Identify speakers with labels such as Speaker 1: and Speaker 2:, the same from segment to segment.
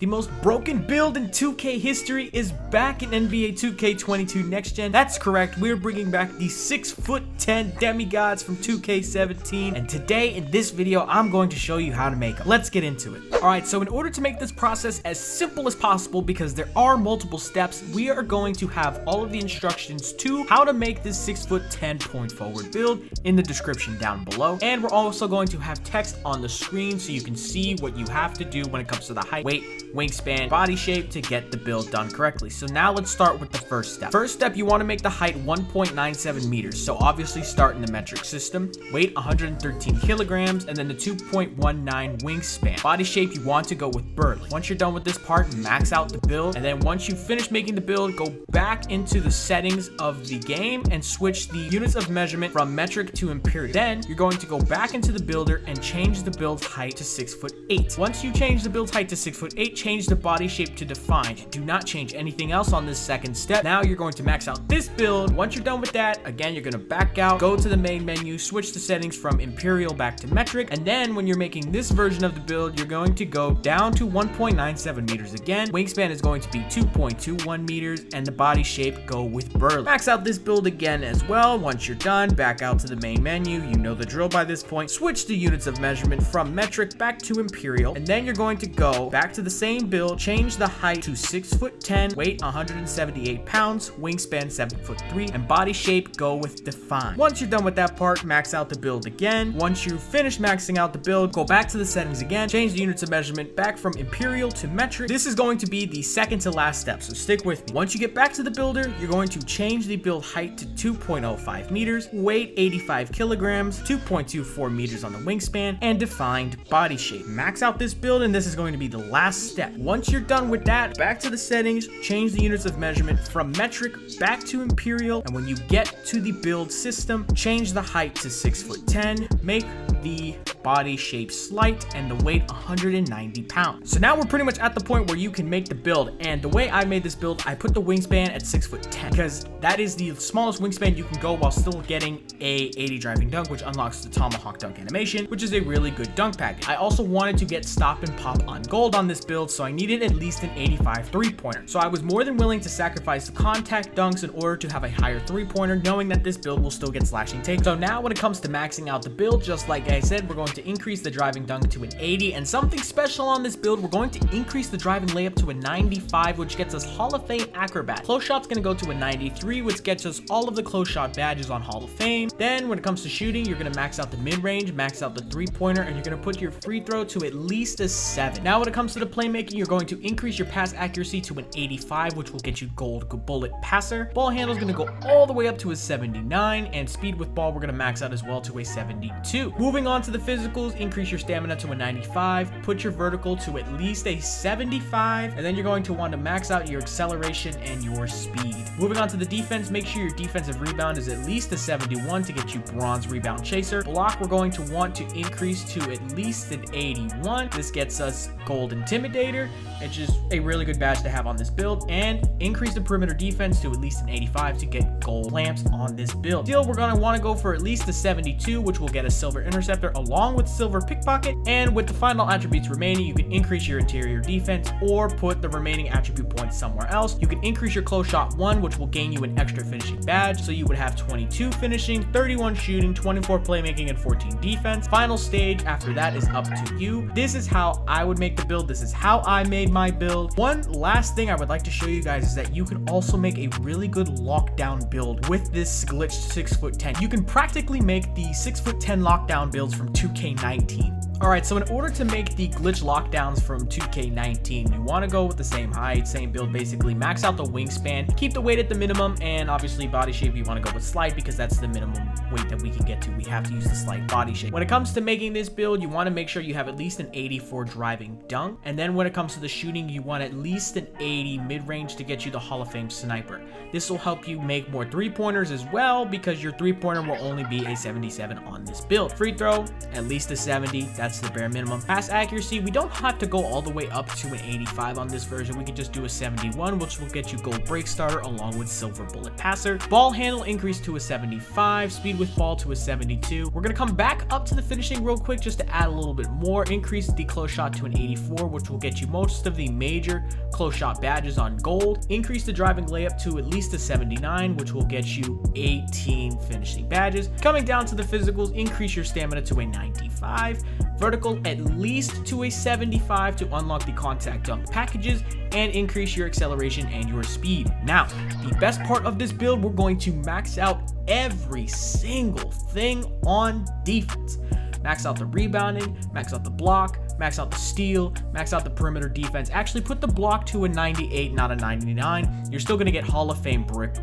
Speaker 1: The most broken build in 2K history is back in NBA 2K22 Next Gen. That's correct, we're bringing back the 6'10" demigods from 2K17, and today in this video, I'm going to show you how to make them. Let's get into it. Alright, so in order to make this process as simple as possible, because there are multiple steps, we are going to have all of the instructions to how to make this 6'10" point forward build in the description down below. And we're also going to have text on the screen so you can see what you have to do when it comes to the height, weight, wingspan, body shape to get the build done correctly. So now let's start with the first step. First step, you want to make the height 1.97 meters. So obviously start in the metric system. Weight 113 kilograms, and then the 2.19 wingspan. Body shape, you want to go with burly. Once you're done with this part, max out the build, and then once you finish making the build, go back into the settings of the game and switch the units of measurement from metric to imperial. Then you're going to go back into the builder and change the build height to 6'8". Once you change the build height to 6'8", change the body shape to defined. Do not change anything else on this second step. Now you're going to max out this build. Once you're done with that, again, you're going to back out, go to the main menu, switch the settings from imperial back to metric, and then when you're making this version of the build, you're going to go down to 1.97 meters again. Wingspan is going to be 2.21 meters, and the body shape, go with burly. Max out this build again as well. Once you're done, back out to the main menu. You know the drill by this point. Switch the units of measurement from metric back to imperial, and then you're going to go back to the same build, change the height to 6'10", weight 178 pounds, wingspan 7'3", and body shape, go with define. Once you're done with that part, max out the build again. Once you finish maxing out the build, go back to the settings again, change the units of measurement back from imperial to metric. This is going to be the second to last step, so stick with me. Once you get back to the builder, you're going to change the build height to 2.05 meters, weight 85 kilograms, 2.24 meters on the wingspan, and defined body shape. Max out this build, and this is going to be the last step. Once you're done with that, back to the settings, change the units of measurement from metric back to imperial, and when you get to the build system, change the height to 6'10", make the body shape slight, and the weight 190 pounds. So now we're pretty much at the point where you can make the build, and the way I made this build, I put the wingspan at 6'10", because that is the smallest wingspan you can go while still getting a 80 driving dunk, which unlocks the tomahawk dunk animation, which is a really good dunk package. I also wanted to get stop and pop on gold on this build, so I needed at least an 85 three-pointer. So I was more than willing to sacrifice the contact dunks in order to have a higher three-pointer, knowing that this build will still get slashing take. So now when it comes to maxing out the build, just like I said, we're going to increase the driving dunk to an 80, and something special on this build, we're going to increase the driving layup to a 95, which gets us Hall of Fame acrobat. Close shot's going to go to a 93, which gets us all of the close shot badges on Hall of Fame. Then when it comes to shooting, you're going to max out the mid-range, max out the three-pointer, and you're going to put your free throw to at least a 7. Now when it comes to the playmaking, you're going to increase your pass accuracy to an 85, which will get you gold bullet passer. Ball handle is going to go all the way up to a 79, and speed with ball we're going to max out as well to a 72. Moving on to the physicals, increase your stamina to a 95, put your vertical to at least a 75, and then you're going to want to max out your acceleration and your speed. Moving on to the defense, make sure your defensive rebound is at least a 71 to get you bronze rebound chaser. Block, we're going to want to increase to at least an 81. This gets us gold intimidator, which is a really good badge to have on this build, and increase the perimeter defense to at least an 85 to get gold lamps on this build. Still, we're going to want to go for at least a 72, which will get a silver interceptor along with silver pickpocket, and with the final attributes remaining, you can increase your interior defense or put the remaining attribute points somewhere else. You can increase your close shot 1, which will gain you an extra finishing badge, so you would have 22 finishing, 31 shooting, 24 playmaking, and 14 defense. Final stage after that is up to you. This is how I would make the build. This is how I made my build. One last thing I would like to show you guys is that you can also make a really good lockdown build with this glitched 6'10". You can practically make the 6'10" lockdown builds from 2K19. Alright, so in order to make the glitch lockdowns from 2K19, you want to go with the same height, same build basically, max out the wingspan, keep the weight at the minimum, and obviously body shape you want to go with slight because that's the minimum weight that we can get to. We have to use the slight body shape. When it comes to making this build, you want to make sure you have at least an 84 driving dunk, and then when it comes to the shooting, you want at least an 80 mid-range to get you the Hall of Fame sniper. This will help you make more three-pointers as well because your three-pointer will only be a 77 on this build. Free throw, at least a 70. That's the bare minimum. Pass accuracy, we don't have to go all the way up to an 85 on this version. We can just do a 71, which will get you gold break starter along with silver bullet passer. Ball handle increased to a 75. Speed speed with ball to a 72. We're going to come back up to the finishing real quick just to add a little bit more. Increase the close shot to an 84, which will get you most of the major close shot badges on gold. Increase the driving layup to at least a 79, which will get you 18 finishing badges. Coming down to the physicals, increase your stamina to a 95. Vertical at least to a 75 to unlock the contact dunk packages, and increase your acceleration and your speed. Now, the best part of this build, we're going to max out every single thing on defense. Max out the rebounding, max out the block, max out the steal, max out the perimeter defense. Actually put the block to a 98, not a 99. You're still gonna get Hall of Fame brick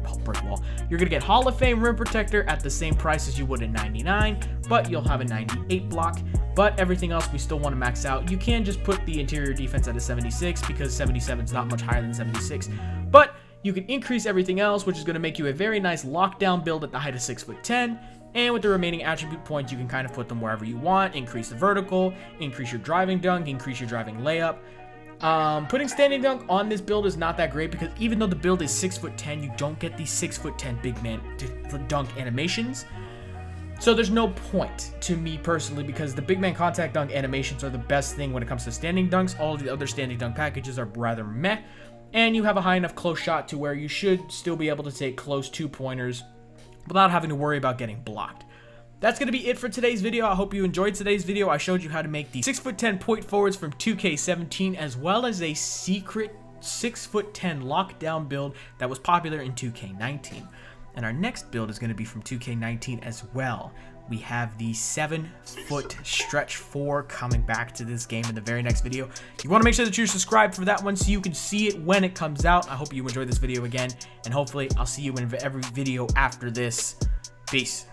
Speaker 1: wall. You're gonna get Hall of Fame rim protector at the same price as you would in 99, but you'll have a 98 block. But everything else we still want to max out. You can just put the interior defense at a 76 because 77 is not much higher than 76. But you can increase everything else, which is going to make you a very nice lockdown build at the height of 6'10". And with the remaining attribute points, you can kind of put them wherever you want. Increase the vertical, increase your driving dunk, increase your driving layup. Putting standing dunk on this build is not that great because even though the build is 6'10", you don't get these 6'10" big man dunk animations. So there's no point to me personally because the big man contact dunk animations are the best thing when it comes to standing dunks. All of the other standing dunk packages are rather meh. And you have a high enough close shot to where you should still be able to take close 2-pointers without having to worry about getting blocked. That's going to be it for today's video. I hope you enjoyed today's video. I showed you how to make the 6'10" point forwards from 2K17 as well as a secret 6'10" lockdown build that was popular in 2K19. And our next build is going to be from 2K19 as well. We have the 7-foot stretch 4 coming back to this game in the very next video. You want to make sure that you're subscribed for that one so you can see it when it comes out. I hope you enjoyed this video again, and hopefully I'll see you in every video after this. Peace.